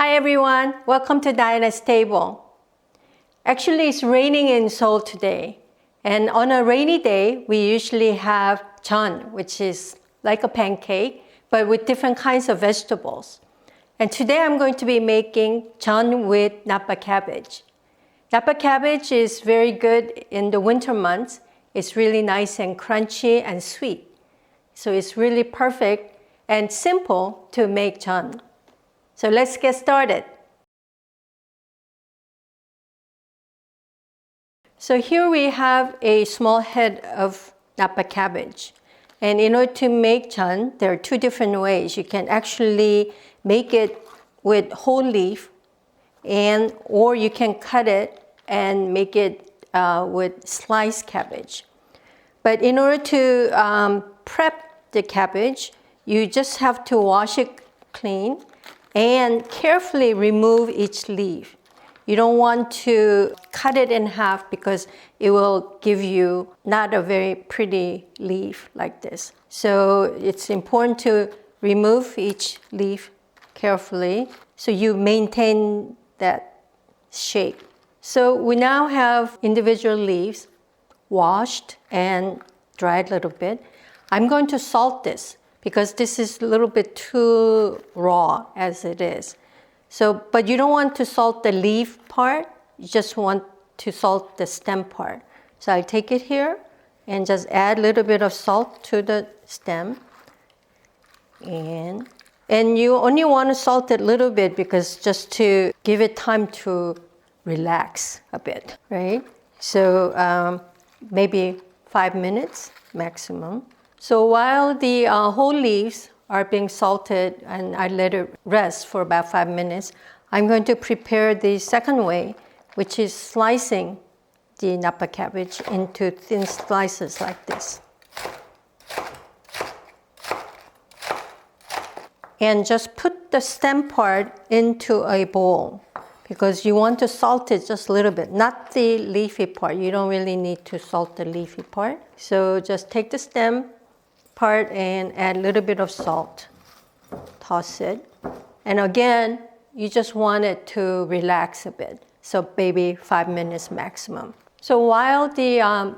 Hi everyone, welcome to Diana's Table. Actually, it's raining in Seoul today. And on a rainy day, we usually have jeon, which is like a pancake, but with different kinds of vegetables. And today I'm going to be making jeon with napa cabbage. Napa cabbage is very good in the winter months. It's really nice and crunchy and sweet. So it's really perfect and simple to make jeon. So let's get started. So here we have a small head of napa cabbage. And in order to make jeon, there are two different ways. You can actually make it with whole leaf, or you can cut it and make it with sliced cabbage. But in order to prep the cabbage, you just have to wash it clean and carefully remove each leaf. You don't want to cut it in half because it will give you not a very pretty leaf like this. So it's important to remove each leaf carefully so you maintain that shape. So we now have individual leaves washed and dried a little bit. I'm going to salt this because this is a little bit too raw as it is. So, but you don't want to salt the leaf part, you just want to salt the stem part. So I'll take it here and just add a little bit of salt to the stem. And you only want to salt it a little bit because just to give it time to relax a bit, right? So maybe 5 minutes maximum. So while the whole leaves are being salted and I let it rest for about 5 minutes, I'm going to prepare the second way, which is slicing the napa cabbage into thin slices like this. And just put the stem part into a bowl because you want to salt it just a little bit, not the leafy part. You don't really need to salt the leafy part. So just take the stem part and add a little bit of salt. Toss it. And again, you just want it to relax a bit. So maybe 5 minutes maximum. So while the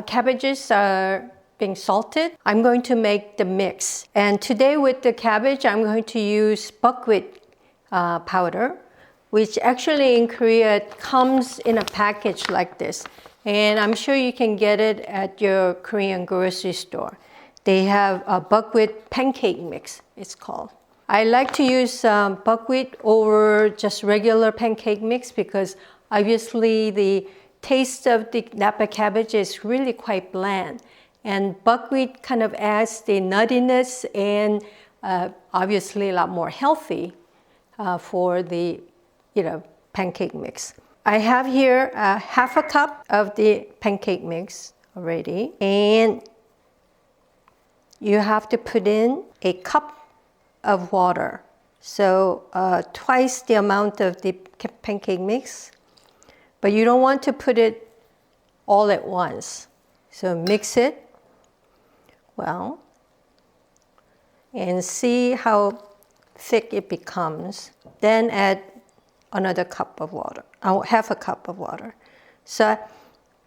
cabbages are being salted, I'm going to make the mix. And today with the cabbage, I'm going to use buckwheat powder, which actually in Korea comes in a package like this. And I'm sure you can get it at your Korean grocery store. They have a buckwheat pancake mix, it's called. I like to use buckwheat over just regular pancake mix because obviously the taste of the napa cabbage is really quite bland. And buckwheat kind of adds the nuttiness and obviously a lot more healthy for the pancake mix. I have here half a cup of the pancake mix already, and you have to put in a cup of water. So twice the amount of the pancake mix, but you don't want to put it all at once. So mix it well and see how thick it becomes. Then add another cup of water, half a cup of water. So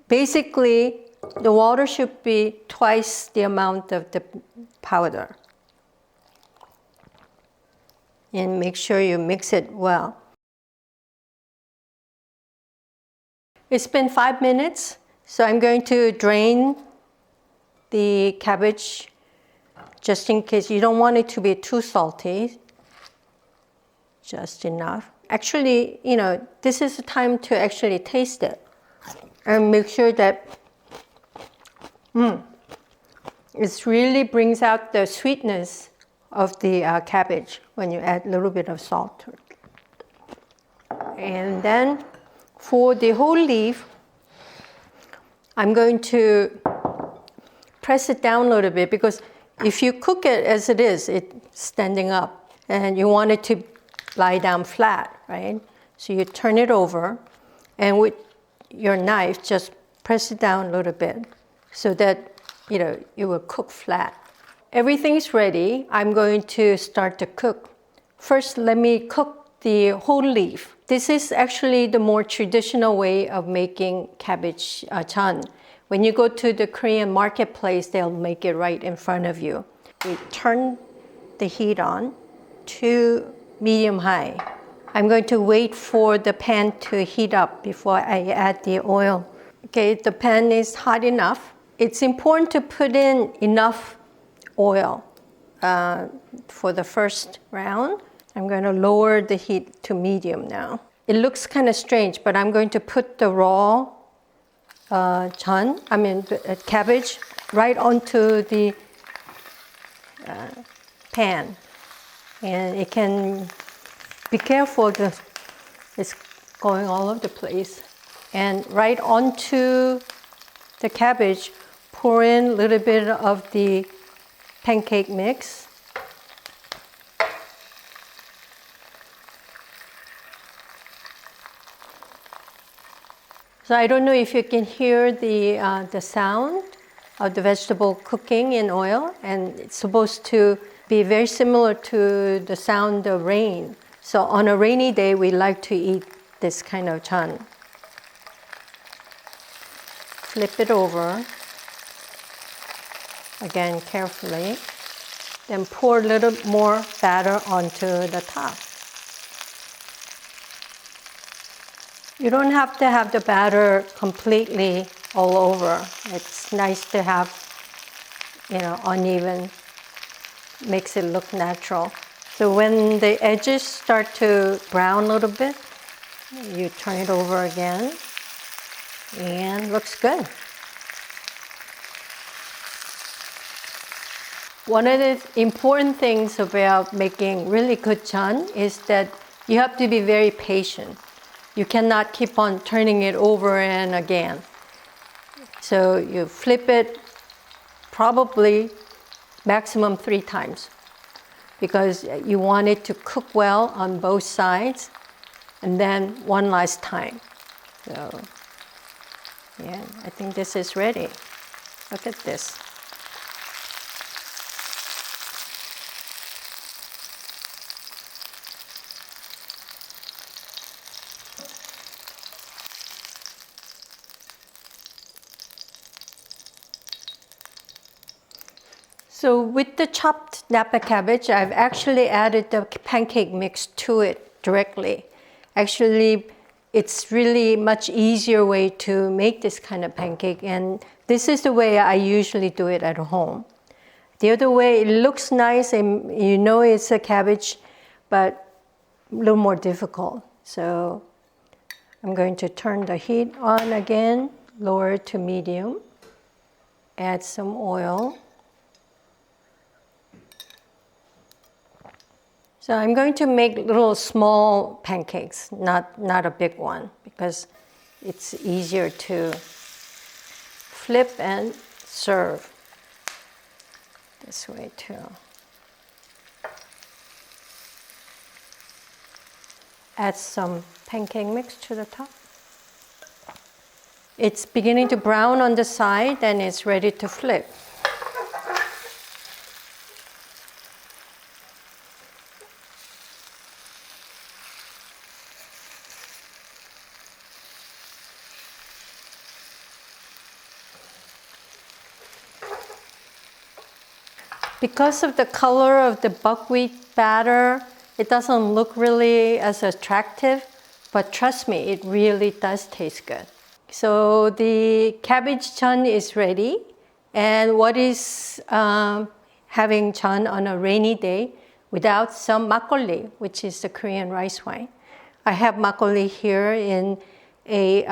basically, the water should be twice the amount of the powder. And make sure you mix it well. It's been 5 minutes, so I'm going to drain the cabbage just in case. You don't want it to be too salty, just enough. Actually, this is the time to actually taste it and make sure that it really brings out the sweetness of the cabbage when you add a little bit of salt to it. And then for the whole leaf, I'm going to press it down a little bit because if you cook it as it is, it's standing up and you want it to lie down flat, right? So you turn it over and with your knife, just press it down a little bit so that it will cook flat. Everything's ready. I'm going to start to cook. First, let me cook the whole leaf. This is actually the more traditional way of making cabbage chun. When you go to the Korean marketplace, they'll make it right in front of you. We turn the heat on to medium high. I'm going to wait for the pan to heat up before I add the oil. Okay, the pan is hot enough. It's important to put in enough oil for the first round. I'm going to lower the heat to medium now. It looks kind of strange, but I'm going to put the raw cabbage right onto the pan. And it can be careful, it's going all over the place. And right onto the cabbage, pour in a little bit of the pancake mix. So I don't know if you can hear the sound of the vegetable cooking in oil, and it's supposed to be very similar to the sound of rain. So on a rainy day, we like to eat this kind of chun. Flip it over, again carefully, then pour a little more batter onto the top. You don't have to have the batter completely all over. It's nice to have, uneven, makes it look natural. So when the edges start to brown a little bit, you turn it over again, and looks good. One of the important things about making really good chun is that you have to be very patient. You cannot keep on turning it over and again. So you flip it probably maximum 3 times because you want it to cook well on both sides, and then one last time. So yeah, I think this is ready. Look at this. So with the chopped napa cabbage, I've actually added the pancake mix to it directly. Actually, it's really much easier way to make this kind of pancake, and this is the way I usually do it at home. The other way, it looks nice and you know it's a cabbage, but a little more difficult. So I'm going to turn the heat on again, lower to medium, add some oil. So I'm going to make little small pancakes, not a big one, because it's easier to flip and serve this way too. Add some pancake mix to the top. It's beginning to brown on the side and it's ready to flip. Because of the color of the buckwheat batter, it doesn't look really as attractive, but trust me, it really does taste good. So the cabbage chun is ready, and what is having chun on a rainy day without some makgeolli, which is the Korean rice wine. I have makgeolli here in a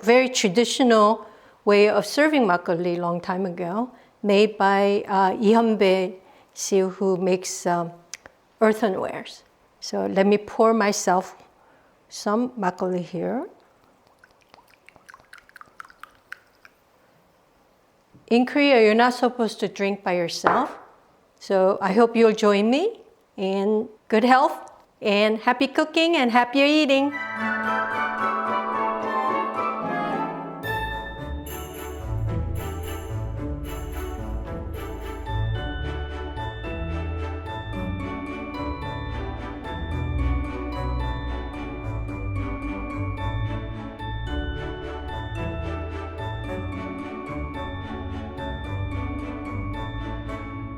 very traditional way of serving makgeolli a long time ago, made by Hyunbae Si, who makes earthenwares. So let me pour myself some makgeolli here. In Korea, you're not supposed to drink by yourself. So I hope you'll join me in good health and happy cooking and happier eating.